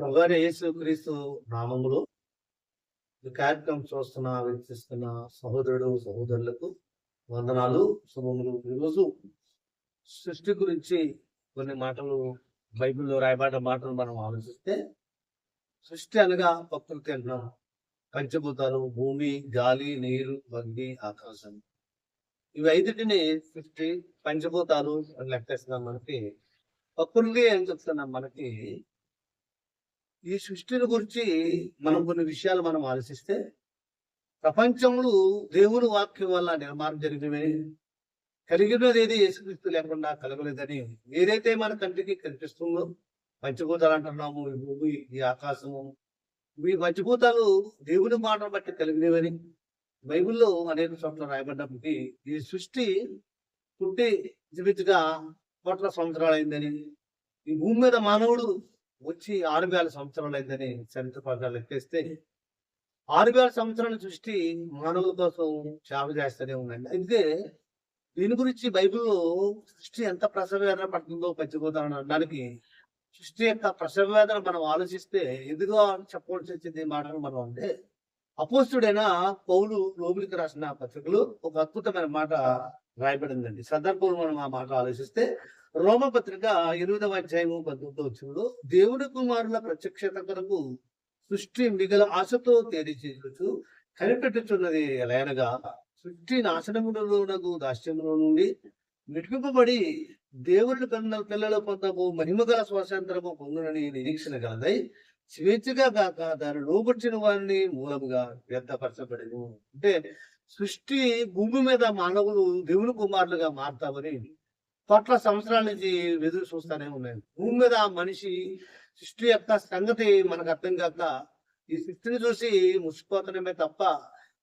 ప్రభువైన యేసుక్రీస్తు నామములో ఈ కార్యక్రమం చూస్తున్న వీక్షిస్తున్న సహోదరుడు సహోదరులకు వందనాలు శుభములు. ఈరోజు సృష్టి గురించి కొన్ని మాటలు బైబిల్లో రాయబడ్డ మాటలు మనం ఆలోచిస్తే, సృష్టి అనగా ప్రకృతి అంటున్నాం. పంచభూతాలు, భూమి, గాలి, నీరు, అగ్ని, ఆకాశం, ఇవి ఐదుటిని సృష్టి పంచభూతాలు అని లెక్కేస్తున్నాం. మనకి ప్రకృతి అని చెప్తున్నాం. మనకి ఈ సృష్టిని గురించి మనం కొన్ని విషయాలు మనం ఆలోచిస్తే, ప్రపంచంలో దేవుని వాక్యం వల్ల నిర్మాణం జరిగినవే, కలిగినది ఏది యేసుక్రీస్తు లేకుండా కలగలేదని ఏదైతే మన కంటికి కనిపిస్తుందో, పంచభూతాలు అంటున్నాము, ఈ భూమి, ఈ ఆకాశము, ఈ పంచభూతాలు దేవుని మాటను బట్టి కలిగినవని బైబిల్లో అనేక చోట్ల రాయబడ్డప్పటికీ, ఈ సృష్టి పుట్టి జీవితగా కోట్ల సంవత్సరాలు అయిందని, ఈ భూమి మీద మానవుడు వచ్చి 6,000 సంవత్సరాలు అయిందని చరిత్ర ప్రకారం లెక్కేస్తే, 6,000 సంవత్సరాల సృష్టి మానవుల కోసం సేవ చేస్తూనే ఉందండి. అయితే దీని గురించి బైబిల్లో సృష్టి ఎంత ప్రసవ వేదన పడుతుందో పంచభూతాలను అనడానికి, సృష్టి యొక్క ప్రసవ వేదన మనం ఆలోచిస్తే ఎందుకో చెప్పవలసి వచ్చింది మాటలు మనం అంటే, అపోస్తుడైన పౌలు రోమిలికి రాసిన పత్రికలో ఒక అద్భుతమైన మాట రాయబడిందండి. సందర్భంలో మనం ఆ మాట ఆలోచిస్తే, రోమపత్రిక 8వ అధ్యాయము 19వ వచనంలో, దేవుని కుమారుల ప్రత్యక్షత కొరకు సృష్టి మిగల ఆశతో తేరిచేయచ్చు కనిపెట్టుచున్నది ఎలాగనగా, సృష్టి నాశనములోనగు దాస్యములో నుండి విడిపింపబడి దేవుని పిల్లలు పొందము మహిమగల స్వాతంత్రము పొందునని నిరీక్షణ కలదై, స్వేచ్ఛగా కాక దాని లోబర్చిన వారిని మూలముగా వ్యర్థపరచబడను. అంటే సృష్టి భూమి మీద మానవులు దేవుని కుమారులుగా మారుతామని కోట్ల సంవత్సరాల నుంచి ఎదురు చూస్తానే ఉన్నాయి. భూమి మీద మనిషి సృష్టి యొక్క సంగతి మనకు అర్థం కాక ఈ సృష్టిని చూసి ముసిపోతున్నామే తప్ప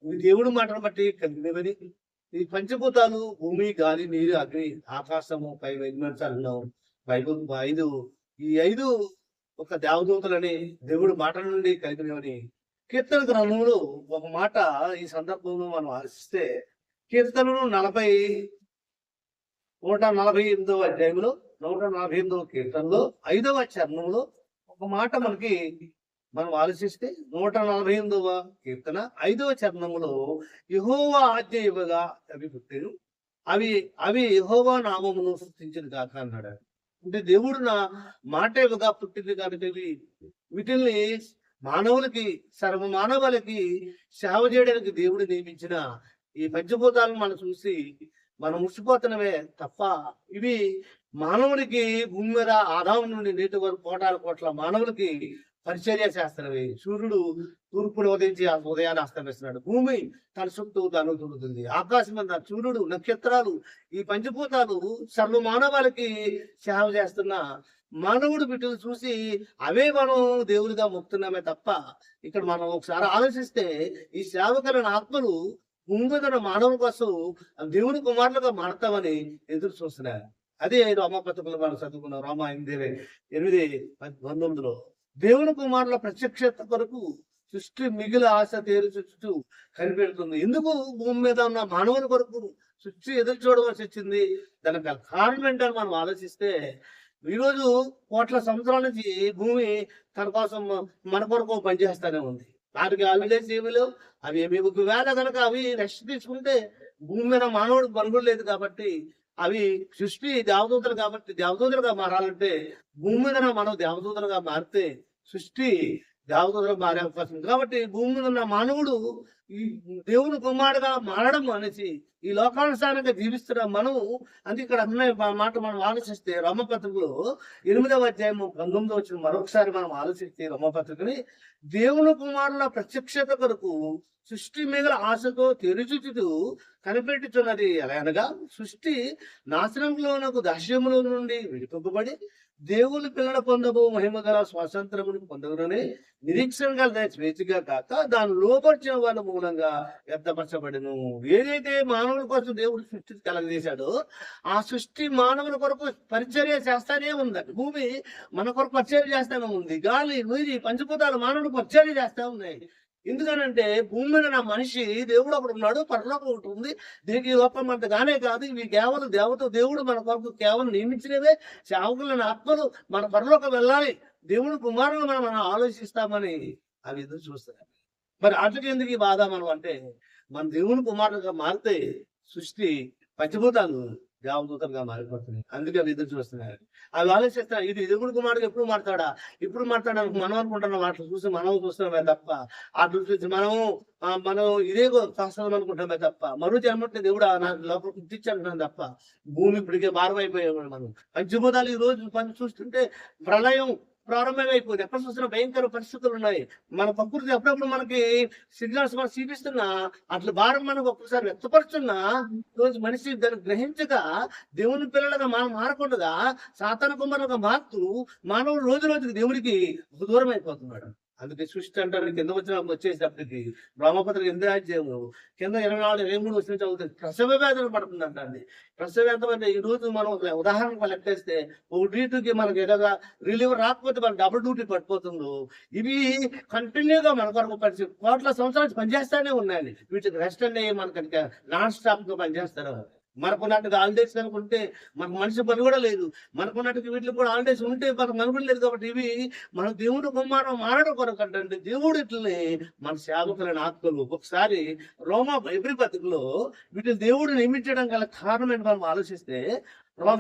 ఈ దేవుడి మాటను బట్టి కలిగినవని, ఈ పంచభూతాలు భూమి, గాలి, నీరు, అగ్ని, ఆకాశము, పై వైద్యంలో ఈ ఐదు ఒక దేవదూతలని దేవుడి మాటల నుండి కలిగినవని కీర్తన గ్రంథంలో ఒక మాట ఈ సందర్భంలో మనం ఆలోచిస్తే, కీర్తనలు 148వ అధ్యాయంలో 148వ కీర్తనలో 5వ చరణంలో ఒక మాట మనం ఆలోచిస్తే, 148వ కీర్తన 5వ చరణంలో, యెహోవా ఆజ్ఞ ఇవ్వగా అవి పుట్టెను, అవి యెహోవా నామమును స్తుతించిన కాక అన్నాడు. అంటే దేవుడు నా మాట ఇవ్వగా పుట్టింది కాబట్టి వీటిల్ని మానవులకి, సర్వ మానవులకి సేవ చేయడానికి దేవుడు నియమించిన ఈ పంచభూతాలను మనం చూసి మనం ముసిపోతున్నవే తప్ప ఇవి మానవుడికి భూమి మీద ఆదాము నుండి నేటి వరకు కోట్ల మానవులకి పరిచర్య చేస్తున్నవి. సూర్యుడు తూర్పును ఉదయించి ఉదయాన్ని అస్తమిస్తున్నాడు. భూమి తన చుట్టూ తను తిరుగుతుంది. ఆకాశం మీద సూర్యుడు, నక్షత్రాలు, ఈ పంచభూతాలు సర్వ మానవాళికి సేవ చేస్తున్న మానవుడు వీటిని చూసి అవే మనం దేవుడిగా మొక్కుతున్నామే తప్ప, ఇక్కడ మనం ఒకసారి ఆలోచిస్తే ఈ సేవకులైన ఆత్మలు భూమి మీద మానవుల కోసం దేవుని కుమారులుగా మారతామని ఎదురు చూస్తున్నారు. అదే రోమపత్రికలు మనం చదువుకున్నాం. రోమ 8:8-19లో దేవుని కుమారుల ప్రత్యక్షత కొరకు సృష్టి మిగిలిన ఆశ తేరుచు కనిపెడుతుంది. ఎందుకు భూమి మీద ఉన్న మానవుల కొరకు సృష్టి ఎదురు చూడవలసి వచ్చింది? దానికి కారణం ఏంటని మనం ఆలోచిస్తే, ఈరోజు కోట్ల సంవత్సరాల నుంచి భూమి తన కోసం మన కొరకు పనిచేస్తానే ఉంది. వాటికి హాలిడేస్ ఏమీ లేవు. అవి ఒకవేళ కనుక అవి రెస్ట్ తీసుకుంటే భూమి మీద మానవుడు పనుగోలు లేదు కాబట్టి, అవి సృష్టి దేవదూతలు కాబట్టి దేవదూతలుగా మారాలంటే భూమి మీద మనం దేవదూతలుగా మారితే సృష్టి దేవదూతలుగా మారే అవకాశం ఉంది. కాబట్టి భూమి మీద ఉన్న మానవుడు ఈ దేవుని కుమారుడుగా మారడం అనేసి ఈ లోకానుసారంగా జీవిస్తున్న మనం, అందుకే ఇక్కడ అన్న మాట మనం ఆలోచిస్తే, రోమపత్రికలో 8వ అధ్యాయము 19వ వచనం మరొకసారి మనం ఆలోచిస్తే, రోమపత్రికని దేవుని కుమారుల ప్రత్యక్షత కొరకు సృష్టి మీద ఆశతో తెరుచుచు కనిపెట్టుచున్నది ఎలాగనగా, సృష్టి నాశనంలోనకు దాస్యములో నుండి విడిపింపబడి దేవుని పిల్లల పొందబో మహిమగల స్వాతంత్రమును పొందగలనే నిరీక్షణ గల స్వేచ్ఛగా కాక దాని లోపరిచిన వాళ్ళ మూలంగా వ్యర్థపరచబడను. ఏదైతే మానవుల కోసం దేవుడు సృష్టి కలగజేశాడో ఆ సృష్టి మానవుల కొరకు పరిచర్య చేస్తానే ఉందండి. భూమి మన కొరకు పరిచర్య చేస్తానే ఉంది. గాలి, నీరు, పంచభూతాలు మానవుడు పరిచర్య చేస్తా ఉన్నాయి. ఎందుకనంటే భూమి మీద నా మనిషి దేవుడు ఒకడు ఉన్నాడు, పరలోకం ఒకటి ఉంది. దీనికి లోకం అంతగానే కాదు, ఇవి కేవలం దేవుడు మన కొరకు కేవలం నియమించినవే. సేవకులైన ఆత్మలు మన పరలోకం వెళ్ళాలి, దేవుని కుమారులు మనం ఆలోచిస్తామని అవి ఎదురు చూస్తున్నాయి. మరి ఆటకి ఎందుకు ఈ బాధ మనం అంటే, మన దేవుని కుమారులుగా మారితే సృష్టి పంచభూతాలు దేవదూతలుగా మారిపోతున్నాయి. అందుకే అవి ఎదురు చూస్తున్నాయి. అవి ఆలోచిస్తున్నాయి, ఇది దేవుని కుమారుడు ఎప్పుడు మారతాడా, ఇప్పుడు మారతాడా మనం అనుకుంటున్నాం. అట్లా చూసి మనం చూస్తున్నామే తప్ప, అట్లా చూసి మనం ఇదే శాస్త్రం అనుకుంటామే తప్ప, మరో జన్మంటే దేవుడు నాకు లోపల గుర్తించాలంటున్నాం తప్ప, భూమి ఇప్పటికే భారం అయిపోయాము మనం. పంచభూతాలు ఈ రోజు పని చూస్తుంటే ప్రళయం ప్రారంభమైపోయింది. ఎక్కడ చూసినా భయంకర పరిస్థితులు ఉన్నాయి. మన ప్రకృతి అప్పుడప్పుడు మనకి సిగ్నల్స్ మనం చూపిస్తున్నా, అట్లా భారం మనకు ఒక్కసారి వ్యక్తపరుచున్నా, రోజు మనిషి దాన్ని గ్రహించక దేవుని పిల్లలుగా మనం మారకుండా సాతాను కుమారులుగా మారుతూ మానవుడు రోజు రోజుకి దేవుడికి దూరం అయిపోతున్నాడు. అందుకే సృష్టి అంటే కింద వచ్చేటప్పటికి బ్రహ్మపత్రిక 8వ అధ్యాయంలో కింద 24, 23 వచ్చిన చదువుతుంది. ప్రసవ వేదన పడుతుందంట అండి. ప్రసవ వేదన అంటే ఈ రోజు మనం ఉదాహరణకు లెక్కేస్తే ఒక డ్యూటీకి మనకి ఏదైనా రిలీవ్ రాకపోతే మనకి డబుల్ డ్యూటీ పడిపోతుందో, ఇవి కంటిన్యూగా మన కొరకు కోట్ల సంవత్సరాలు పనిచేస్తానే ఉన్నాయండి. వీటికి రెస్ట్ అనేది మనకి నాన్ స్టాప్ గా పనిచేస్తారు. మనకున్నట్టుగా హాలిడేస్ అనుకుంటే మనకు మనిషి పని కూడా లేదు. మనకున్నట్టుగా వీటికి కూడా హాలిడేస్ ఉంటే మనకు మనుగడ లేదు. కాబట్టి ఇవి మన దేవుడు కుమారం మారడం కొరకు అంటే దేవుడు ఇట్లనే మన సేవకులైన ఆత్మలు ఒకసారి ఎబ్రీ పత్రికలో వీటిని దేవుడు నియమించడం గల కారణం ఏంటి మనం ఆలోచిస్తే,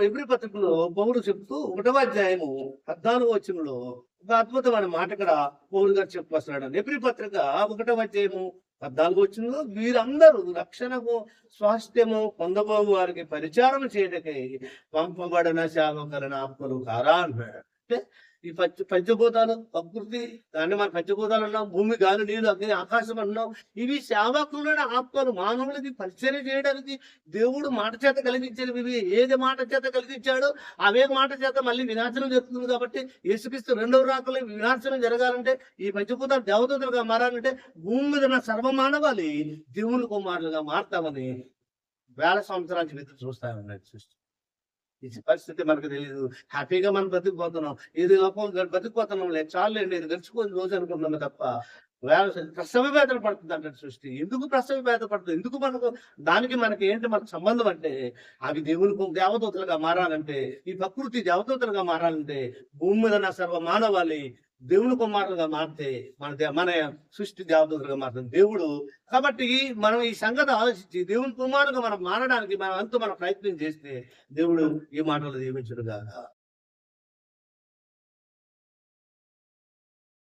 ఎబ్రీ పత్రికలో పౌలు చెప్తూ 1వ అధ్యాయము 14వ వచనంలో ఒక అద్భుతమైన మాట ఇక్కడ పౌలు గారు చెప్పొస్తున్నాడు. ఎబ్రీ పత్రిక 1వ అధ్యాయము 14వ వచనంలో, వీరందరూ రక్షణకు స్వాస్థ్యము పొందబోవు వారికి పరిచారం చేయటకై పంపబడిన సేవకులైన ఆత్మలు కారా అన్నాడు. అంటే ఈ పంచభూతాలు ప్రకృతి, దాన్ని మన పంచభూతాలు అన్నాం, భూమి, గాలి, నీళ్ళు, అగ్ని, ఆకాశం అన్నాం. ఇవి సేవకులైన ఆత్మలు మానవులకి పరిచయం చేయడానికి దేవుడు మాట చేత కలిగించాడు. ఇవి ఏది మాట చేత కలిగించాడో అవే మాట చేత మళ్ళీ వినాశనం జరుగుతుంది. కాబట్టి యేసుక్రీస్తు 2వ రాకలో వినాశనం జరగాలంటే, ఈ పంచభూతాలు దేవదూతలుగా మారాలంటే, భూమి మీద ఉన్న సర్వమానవాళి దేవుని కుమారులుగా మారుతామని వేల సంవత్సరాల నుంచి ఎదురు చూస్తామన్నది సృష్టి. ఈ పరిస్థితి మనకు తెలియదు. హ్యాపీగా మనం బతికిపోతున్నాం. ఇది లోపం బతికిపోతున్నాం లేదు, చాలండి ఇది గడిచిపోయిన రోజు అనుకుంటున్నాం తప్ప ప్రసవ వేదన పడుతుంది అంటే సృష్టి. ఎందుకు ప్రసవ వేదన పడుతుంది, ఎందుకు దానికి మనకి ఏంటి మనకు సంబంధం అంటే, అవి దేవుని దేవదూతలుగా మారాలంటే, ఈ ప్రకృతి దేవదూతలుగా మారాలంటే, భూమి మీద ఉన్న సర్వ మానవాళి దేవుని కుమారులుగా మారితే మన సృష్టి దేవదూతలుగా మారుతుంది దేవుడు. కాబట్టి మనం ఈ సంగతి ఆలోచించి దేవుని కుమారులుగా మనం మారడానికి మనం ప్రయత్నం చేస్తే దేవుడు ఈ మాటలు దీవించుడుగా.